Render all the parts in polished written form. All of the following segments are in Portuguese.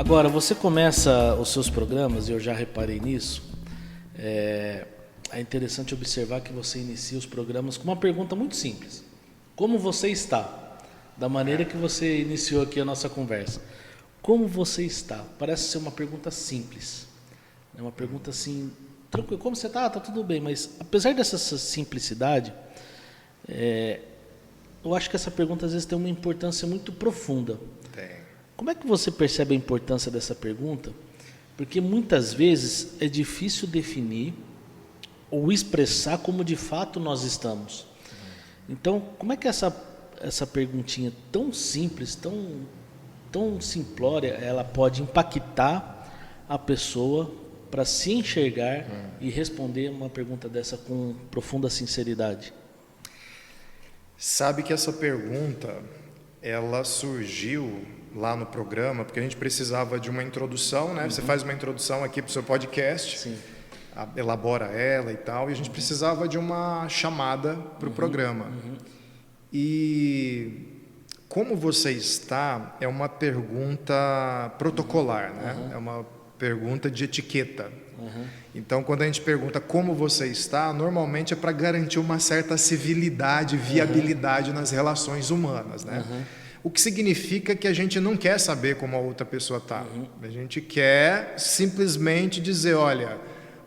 Agora, você começa os seus programas, e eu já reparei nisso, é interessante observar que você inicia os programas com uma pergunta muito simples. Como você está? Da maneira que você iniciou aqui a nossa conversa. Como você está? Parece ser uma pergunta simples. É uma pergunta assim, tranquilo. Como você está? Está tudo bem. Mas apesar dessa simplicidade, eu acho que essa pergunta às vezes tem uma importância muito profunda. Tem. Como é que você percebe a importância dessa pergunta? Porque muitas vezes é difícil definir ou expressar como de fato nós estamos. Então, como é que essa perguntinha tão simples, tão simplória, ela pode impactar a pessoa para se enxergar e responder uma pergunta dessa com profunda sinceridade? Sabe que essa pergunta, ela surgiu lá no programa, porque a gente precisava de uma introdução, né? Você faz uma introdução aqui para o seu podcast, Sim. Elabora ela e tal, e a gente precisava de uma chamada para o programa. E como você está é uma pergunta protocolar, né? É uma pergunta de etiqueta. Então, quando a gente pergunta como você está, normalmente é para garantir uma certa civilidade, viabilidade nas relações humanas, né? O que significa que a gente não quer saber como a outra pessoa está. A gente quer simplesmente dizer, olha,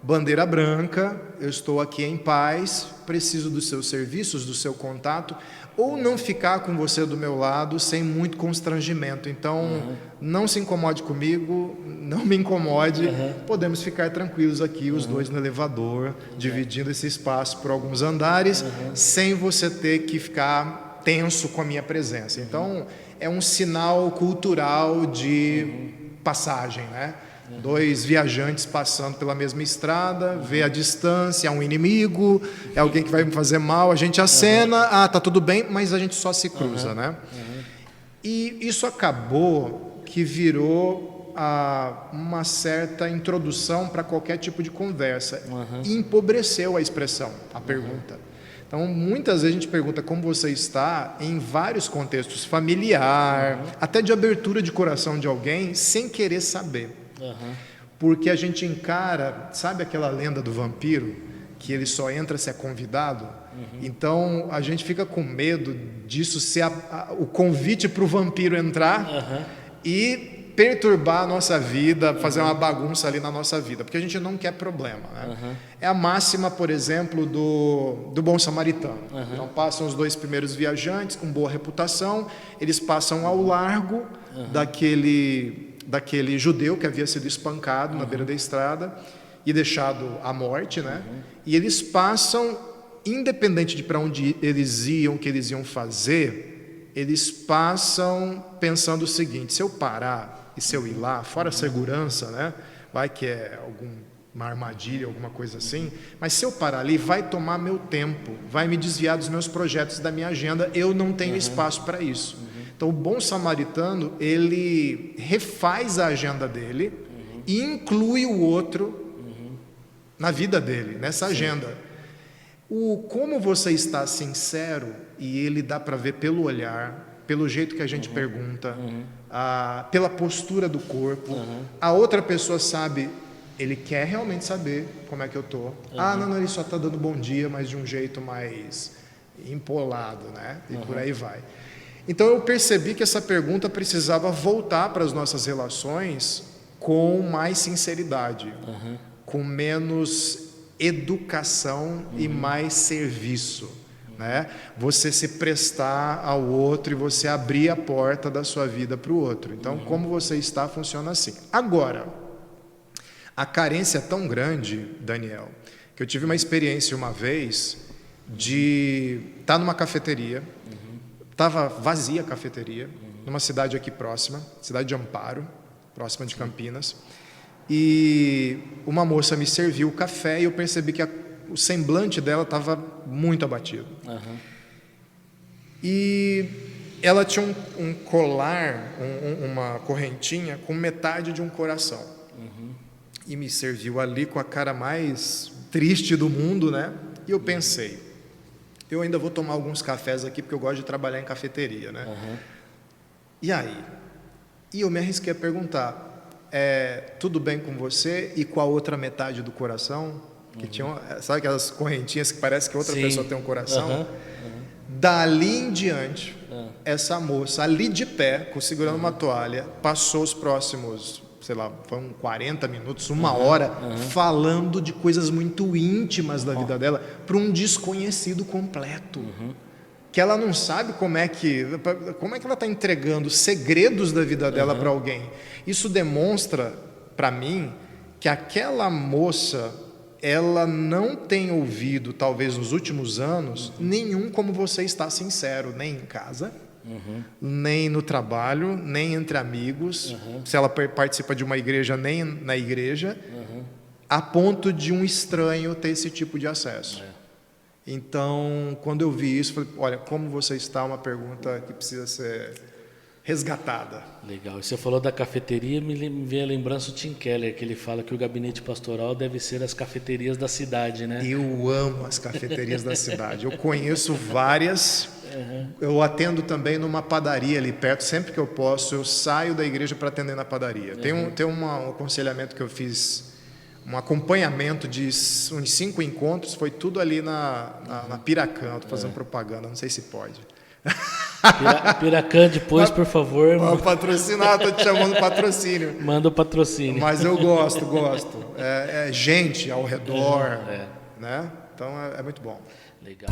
bandeira branca, eu estou aqui em paz, preciso dos seus serviços, do seu contato, ou não ficar com você do meu lado sem muito constrangimento. Então, não se incomode comigo, não me incomode, podemos ficar tranquilos aqui, os dois no elevador, dividindo esse espaço por alguns andares, sem você ter que ficar tenso com a minha presença. Então, é um sinal cultural de passagem, né? Dois viajantes passando pela mesma estrada, vê a distância, é um inimigo, é alguém que vai me fazer mal, a gente acena, tá tudo bem, mas a gente só se cruza, né? E isso acabou que virou uma certa introdução para qualquer tipo de conversa, e empobreceu a expressão, a pergunta. Então, muitas vezes a gente pergunta como você está em vários contextos, familiar, até de abertura de coração de alguém, sem querer saber. Porque a gente encara, sabe aquela lenda do vampiro, que ele só entra se é convidado? Então, a gente fica com medo disso ser o convite para o vampiro entrar e perturbar a nossa vida, fazer uma bagunça ali na nossa vida, porque a gente não quer problema, né? É a máxima, por exemplo, do bom samaritano. Então passam os dois primeiros viajantes com boa reputação, eles passam ao largo daquele judeu que havia sido espancado na beira da estrada e deixado à morte, né? E eles passam, independente de para onde eles iam, o que eles iam fazer, eles passam pensando o seguinte: se eu parar e se eu ir lá, fora a segurança, né? Vai que é uma armadilha, alguma coisa assim, mas se eu parar ali, vai tomar meu tempo, vai me desviar dos meus projetos, da minha agenda, eu não tenho espaço para isso. Então, o bom samaritano, ele refaz a agenda dele e inclui o outro na vida dele, nessa agenda. Como você está sincero, e ele dá para ver pelo olhar, pelo jeito que a gente pergunta, pela postura do corpo, a outra pessoa sabe, ele quer realmente saber como é que eu estou. Não, ele só está dando bom dia, mas de um jeito mais empolado, né? E por aí vai. Então eu percebi que essa pergunta precisava voltar para as nossas relações com mais sinceridade, com menos educação e mais serviço, né? Você se prestar ao outro e você abrir a porta da sua vida para o outro. Então, como você está, funciona assim. Agora, a carência é tão grande, Daniel, que eu tive uma experiência uma vez de estar numa cafeteria. Estava vazia a cafeteria, numa cidade aqui próxima, cidade de Amparo, próxima de Campinas. E uma moça me serviu o café e eu percebi que o semblante dela estava muito abatido. E ela tinha um colar, uma correntinha com metade de um coração. E me serviu ali com a cara mais triste do mundo, né? E eu pensei, eu ainda vou tomar alguns cafés aqui, porque eu gosto de trabalhar em cafeteria, né? E aí? E eu me arrisquei a perguntar, tudo bem com você e com a outra metade do coração? Que sabe aquelas correntinhas que parece que outra pessoa tem um coração? Dali em diante, essa moça ali de pé, segurando uma toalha, passou os próximos, sei lá, foram 40 minutos, uma hora, falando de coisas muito íntimas da vida dela para um desconhecido completo. Que ela não sabe como é que ela está entregando segredos da vida dela para alguém. Isso demonstra para mim que aquela moça, ela não tem ouvido, talvez nos últimos anos, nenhum como você está sincero, nem em casa, nem no trabalho, nem entre amigos, se ela participa de uma igreja, nem na igreja, a ponto de um estranho ter esse tipo de acesso. Então, quando eu vi isso, falei, olha, como você está, uma pergunta que precisa ser resgatada. Legal. E você falou da cafeteria, me veio a lembrança do Tim Keller, que ele fala que o gabinete pastoral deve ser as cafeterias da cidade, né? Eu amo as cafeterias da cidade. Eu conheço várias. Eu atendo também numa padaria ali perto. Sempre que eu posso, eu saio da igreja para atender na padaria. Tem um aconselhamento que eu fiz, um acompanhamento de uns 5 encontros, foi tudo ali na Piracã. Estou fazendo propaganda, não sei se pode. Piracã, depois, por favor. Patrocinar, estou te chamando patrocínio. Manda o patrocínio. Mas eu gosto. É gente ao redor, né? Então é muito bom. Legal.